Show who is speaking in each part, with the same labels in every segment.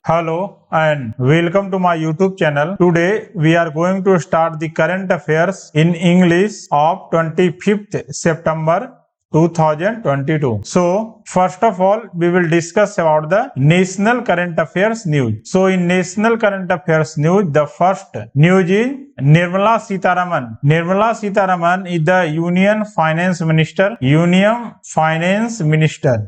Speaker 1: Hello and welcome to my YouTube channel. Today we are going to start the current affairs in English of 25th September 2022. So first of all we will discuss about the national current affairs news. So in national current affairs news, the first news is Nirmala Sitharaman. Nirmala Sitharaman is the Union Finance Minister.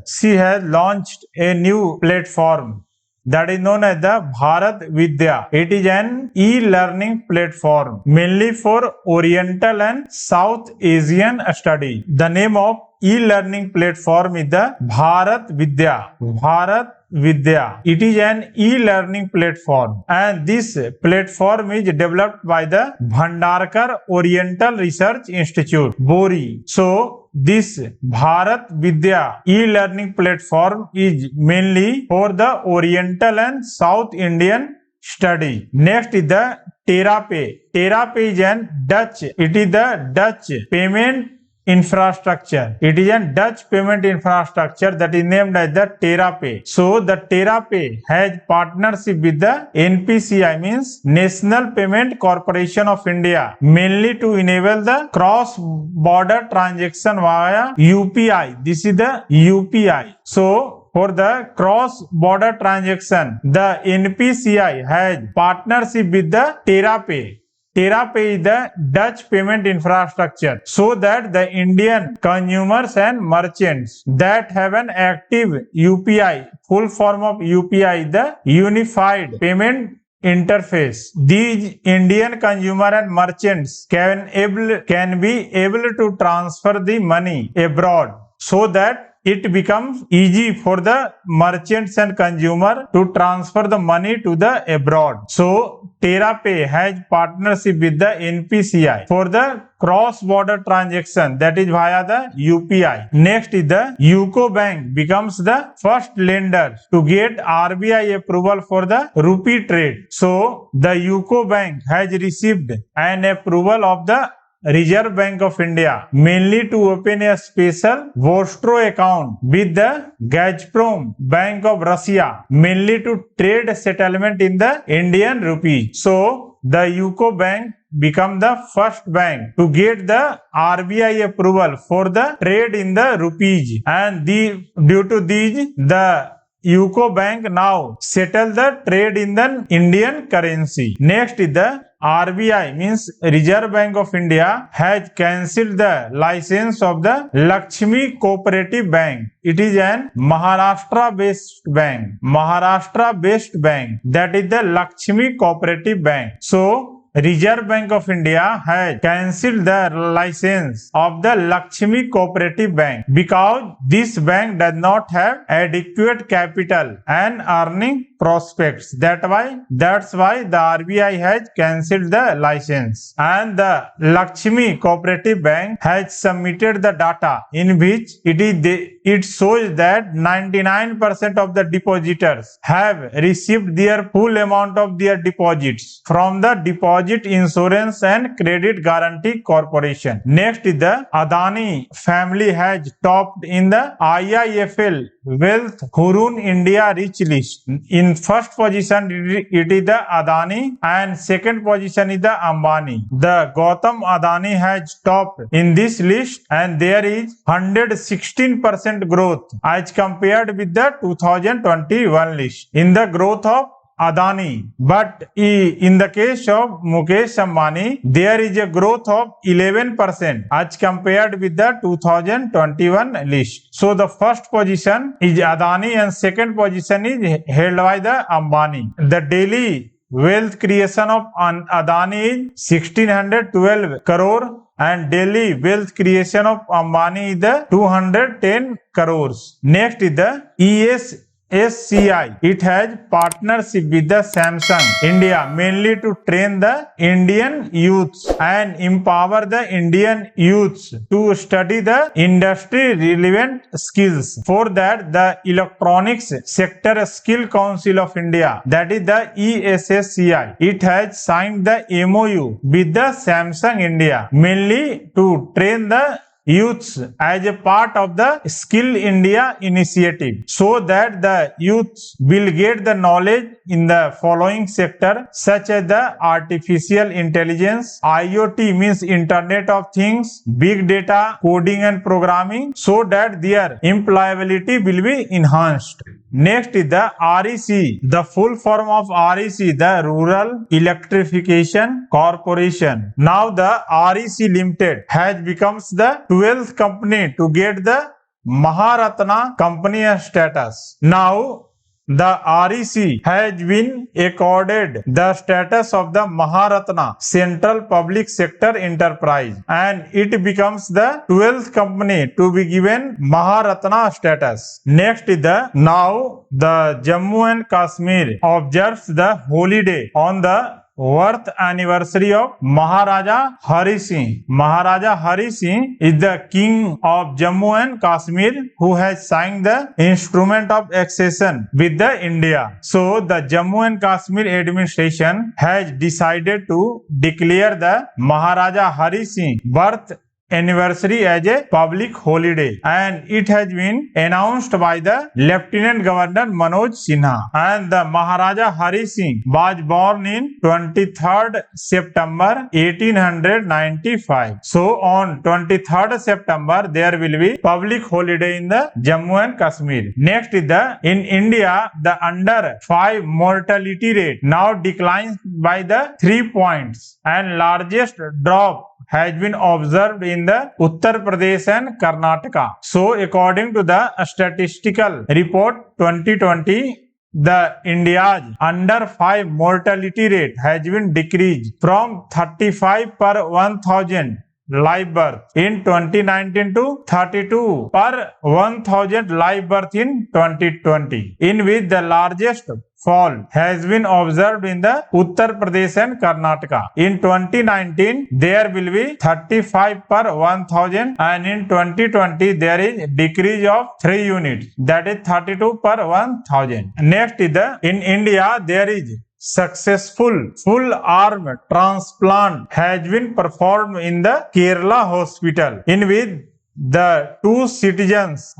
Speaker 1: She has launched a new platform that is known as the Bharat Vidya. It is an e-learning platform mainly for Oriental and South Asian study. The name of e-learning platform is the Bharat Vidya. Bharat Vidya. It is an e-learning platform, and this platform is developed by the Bhandarkar Oriental Research Institute, BORI. So this Bharat Vidya e-learning platform is mainly for the Oriental and South Indian study. Next is the TerraPay. TerraPay is an Dutch. It is the Dutch payment infrastructure. It is a Dutch payment infrastructure that is named as the TerraPay. So the TerraPay has partnership with the NPCI, means National Payment Corporation of India, mainly to enable the cross-border transaction via UPI. This is the UPI. So for the cross-border transaction, the NPCI has partnership with the TerraPay. TerraPay is the Dutch payment infrastructure so that the Indian consumers and merchants that have an active UPI, full form of UPI, the Unified Payment Interface. These Indian consumer and merchants can be able to transfer the money abroad so that it becomes easy for the merchants and consumer to transfer the money to the abroad. So TerraPay has partnership with the NPCI for the cross-border transaction, that is via the UPI. Next is the UCO Bank becomes the first lender to get RBI approval for the rupee trade. So the UCO Bank has received an approval of the Reserve Bank of India mainly to open a special Vostro account with the Gazprom Bank of Russia mainly to trade settlement in the Indian rupee. So the UCO Bank become the first bank to get the RBI approval for the trade in the rupees, and due to these the UCO Bank now settle the trade in the Indian currency. Next is the RBI, means Reserve Bank of India, has cancelled the license of the Lakshmi Cooperative Bank. It is an Maharashtra-based bank. Maharashtra-based bank. That is the Lakshmi Cooperative Bank. So Reserve Bank of India has cancelled the license of the Lakshmi Cooperative Bank because this bank does not have adequate capital and earning prospects. That's why the RBI has cancelled the license, and the Lakshmi Cooperative Bank has submitted the data in which it shows that 99% of the depositors have received their full amount of their deposits from the Deposit Insurance and Credit Guarantee Corporation. Next is the Adani family has topped in the IIFL Wealth Hurun India Rich List. In first position it is the Adani and second position is the Ambani. The Gautam Adani has topped in this list, and there is 116% growth as compared with the 2021 list in the growth of Adani. But in the case of Mukesh Ambani, there is a growth of 11% as compared with the 2021 list. So the first position is Adani and second position is held by the Ambani. The daily wealth creation of Adani is 1612 crore and daily wealth creation of Ambani is the 210 crores. Next is the SCI. It has partnership with the Samsung India mainly to train the Indian youths and empower the Indian youths to study the industry relevant skills. For that, the Electronics Sector Skill Council of India, that is the ESSCI, it has signed the MOU with the Samsung India mainly to train the youths as a part of the Skill India initiative, so that the youths will get the knowledge in the following sector such as the artificial intelligence, IoT means Internet of Things, big data, coding and programming, so that their employability will be enhanced. Next is the REC. The full form of REC, the Rural Electrification Corporation. Now the REC Limited has become the 12th company to get the Maharatna company status. Now the REC has been accorded the status of the Maharatna Central Public Sector Enterprise, and it becomes the 12th company to be given Maharatna status. Next is now the Jammu and Kashmir observes the holiday on the birth anniversary of Maharaja Hari Singh. Maharaja Hari Singh is the king of Jammu and Kashmir who has signed the instrument of accession with the India. So the Jammu and Kashmir administration has decided to declare the Maharaja Hari Singh birth anniversary as a public holiday, and it has been announced by the Lieutenant Governor Manoj Sinha. And the Maharaja Hari Singh was born in 23rd September 1895. So on 23rd September there will be public holiday in the Jammu and Kashmir. Next is in India the under 5 mortality rate now declines by the 3 points, and largest drop has been observed in the Uttar Pradesh and Karnataka. So according to the statistical report 2020, the India's under 5 mortality rate has been decreased from 35 per 1000 live birth in 2019 to 32 per 1000 live birth in 2020, in which the largest fall has been observed in the Uttar Pradesh and Karnataka. In 2019 there will be 35 per 1000, and in 2020 there is decrease of 3 units, that is 32 per 1000. Next is in India there is successful full arm transplant has been performed in the Kerala hospital, in which the one citizens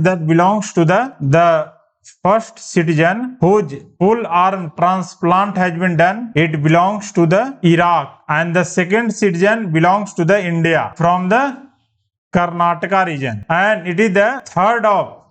Speaker 1: that belongs to the first citizen whose full arm transplant has been done, it belongs to the Iraq, and the second citizen belongs to the India from the Karnataka region, and it is the third of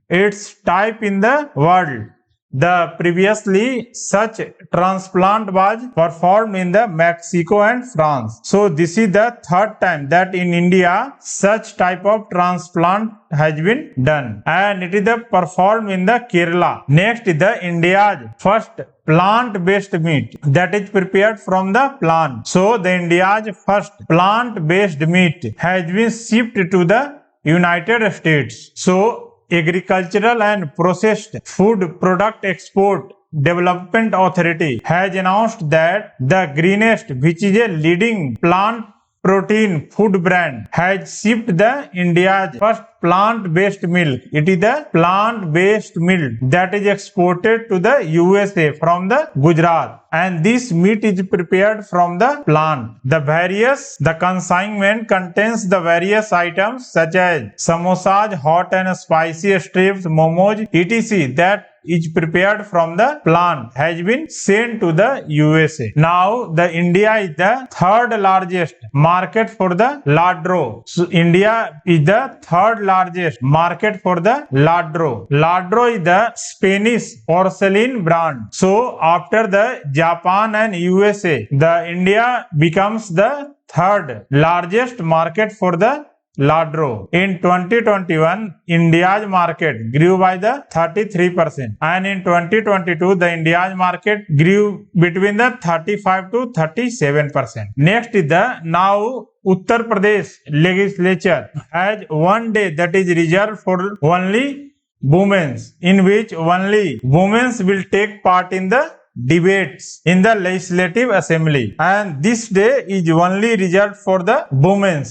Speaker 1: its type in the world. The previously such transplant was performed in the Mexico and France. So this is the third time that in India such type of transplant has been done, and it is the performed in the Kerala. Next is the India's first plant-based meat that is prepared from the plant. So the India's first plant-based meat has been shipped to the United States. So Agricultural and Processed Food Product Export Development Authority has announced that the Greenest, which is a leading plant protein food brand, has shipped the India's first plant-based milk. It is the plant-based milk that is exported to the USA from the Gujarat, and this meat is prepared from the plant. The consignment contains the various items such as samosas, hot and spicy strips, momos, etc. that is prepared from the plant has been sent to the USA. Now the India is the third largest market for the Ladro. So India is the third largest market for the Ladro. Ladro is the Spanish porcelain brand. So after the Japan and USA, the India becomes the third largest market for the Ladro. In 2021, India's market grew by the 33%, and in 2022, the India's market grew between the 35 to 37%. Next is the now Uttar Pradesh legislature has one day that is reserved for only women, in which only women will take part in the debates in the legislative assembly, and this day is only reserved for the women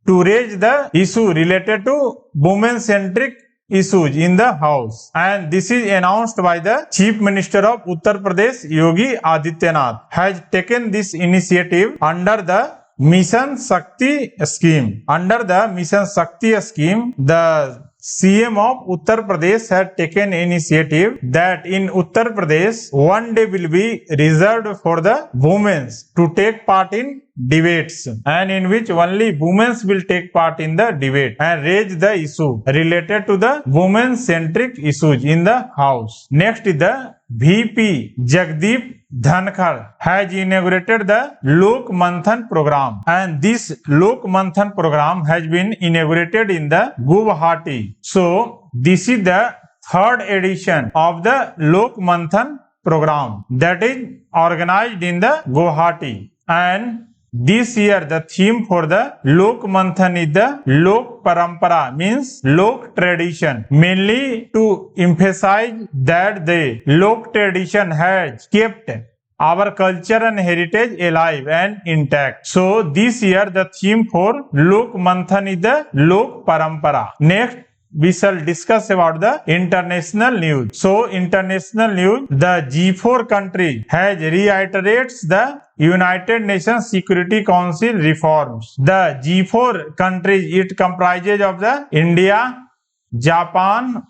Speaker 1: to raise the issue related to women-centric issues in the house, and this is announced by the Chief Minister of Uttar Pradesh Yogi Adityanath has taken this initiative under the Mission Shakti scheme. Under the Mission Shakti scheme, the CM of Uttar Pradesh had taken initiative that in Uttar Pradesh, one day will be reserved for the women to take part in debates, and in which only women will take part in the debate and raise the issue related to the women centric issues in the house. Next is the VP Jagdeep Dhankar has inaugurated the Lok Manthan program, and this Lok Manthan program has been inaugurated in the Guwahati. So this is the third edition of the Lok Manthan program that is organized in the Guwahati, and this year the theme for the Lok Manthan is the Lok Parampara, means Lok tradition, mainly to emphasize that the Lok tradition has kept our culture and heritage alive and intact. So this year the theme for Lok Manthan is the Lok Parampara. Next, we shall discuss about the international news. So international news, the G4 country has reiterates the United Nations Security Council reforms. The G4 countries, it comprises of the India, Japan,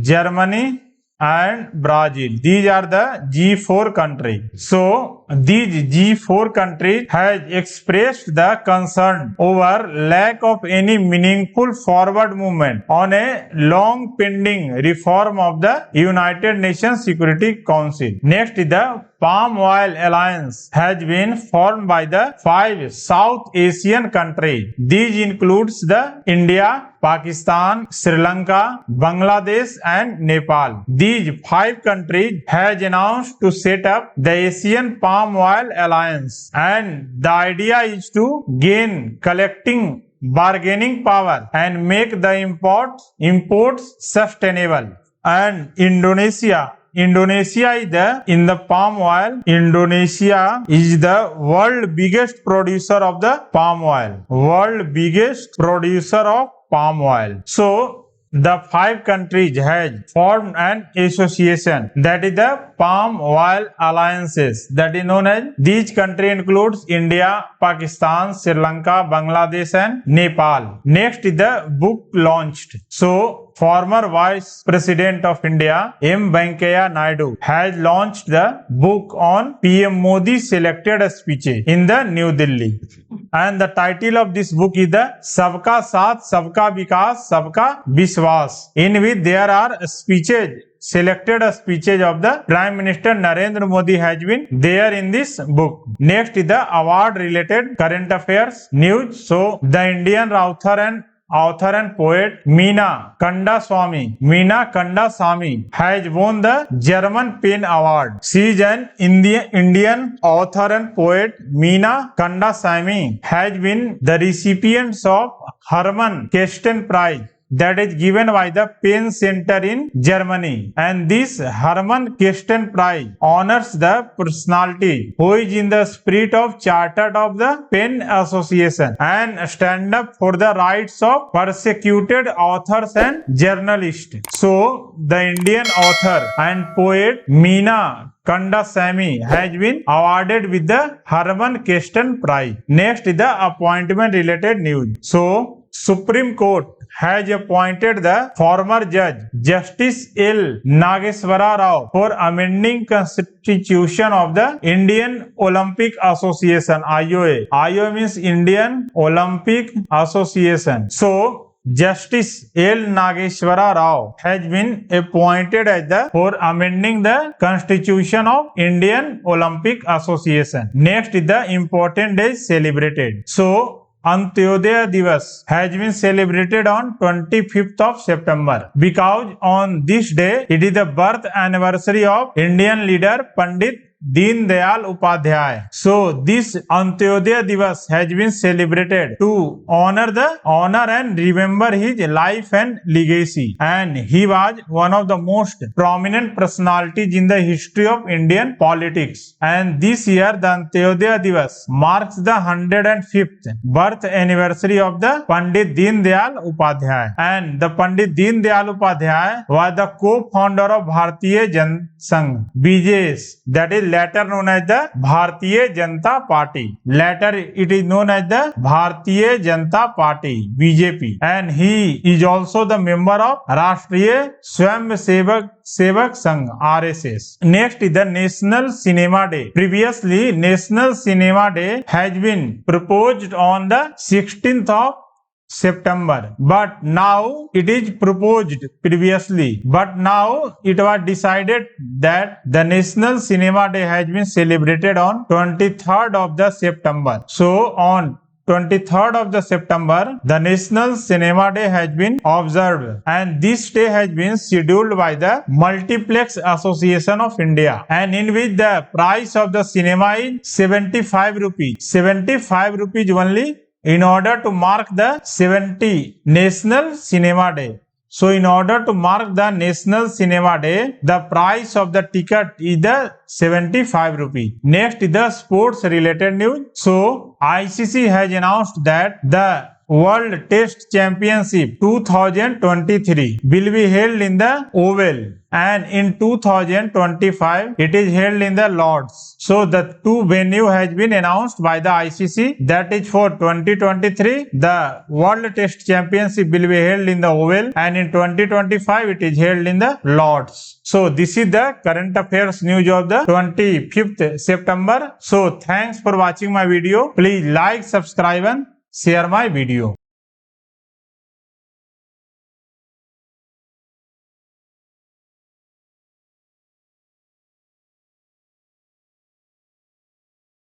Speaker 1: Germany, and Brazil. These are the G4 countries. So these G4 countries has expressed the concern over lack of any meaningful forward movement on a long pending reform of the United Nations Security Council. Next is the Palm Oil Alliance has been formed by the 5 South Asian countries. These includes the India, Pakistan, Sri Lanka, Bangladesh, and Nepal. These 5 countries has announced to set up the Asian Palm Oil Alliance, and the idea is to gain collecting bargaining power and make the imports sustainable. And Indonesia is in the palm oil. Indonesia is the world biggest producer of the palm oil. World biggest producer of palm oil. So the 5 countries has formed an association, that is the Palm Oil Alliances, that is known as. These countries includes India, Pakistan, Sri Lanka, Bangladesh, and Nepal. Next is the book launched. So former Vice President of India, M. Venkaiah Naidu, has launched the book on PM Modi selected speeches in the New Delhi. And the title of this book is the Sabka Saath, Sabka Vikas, Sabka Vishwas, in which there are selected speeches of the Prime Minister Narendra Modi has been there in this book. Next is the award related current affairs news. So the Indian author and poet Meena Kandasamy has won the German Pen Award. She is an Indian author and poet. Meena Kandasamy has been the recipient of Hermann Kirsten Prize, that is given by the Pen Center in Germany, and this Hermann Kirsten Prize honors the personality who is in the spirit of chartered of the Pen Association and stand up for the rights of persecuted authors and journalists. So the Indian author and poet Meena Kandasamy has been awarded with the Hermann Kirsten Prize. Next is the appointment related news. So Supreme Court has appointed the former judge Justice L. Nageswara Rao for amending constitution of the Indian Olympic Association, IOA. IOA means Indian Olympic Association. So Justice L. Nageswara Rao has been appointed as for amending the constitution of Indian Olympic Association. Next is the important days celebrated. So Antyodaya Divas has been celebrated on 25th of September because on this day it is the birth anniversary of Indian leader Pandit Deen Dayal Upadhyay. So this Antyodaya Divas has been celebrated to honor and remember his life and legacy, and he was one of the most prominent personalities in the history of Indian politics. And this year the Antyodaya Divas marks the 105th birth anniversary of the Pandit Deen Dayal Upadhyay, and the Pandit Deen Dayal Upadhyay was the co-founder of Bharatiya Jan Sangh, BJS, that is later known as the Bharatiya Janata Party. Later it is known as the Bharatiya Janata Party (BJP), and he is also the member of Rashtriya Swayamsevak Sangh (RSS). Next is the National Cinema Day. Previously, National Cinema Day has been proposed on the 16th of September, but now it is proposed previously, but now it was decided that the National Cinema Day has been celebrated on 23rd of the September. So on 23rd of the September, the National Cinema Day has been observed, and this day has been scheduled by the Multiplex Association of India, and in which the price of the cinema is 75 rupees. 75 rupees only, in order to mark the 70 National Cinema Day. So in order to mark the National Cinema Day, the price of the ticket is the 75 rupees. Next is the sports related news. So ICC has announced that the World Test Championship 2023 will be held in the Oval, and in 2025 it is held in the Lords. So the two venue has been announced by the ICC, that is for 2023 the World Test Championship will be held in the Oval, and in 2025 it is held in the Lords. So this is the current affairs news of the 25th September. So thanks for watching my video. Please like, subscribe and share my video.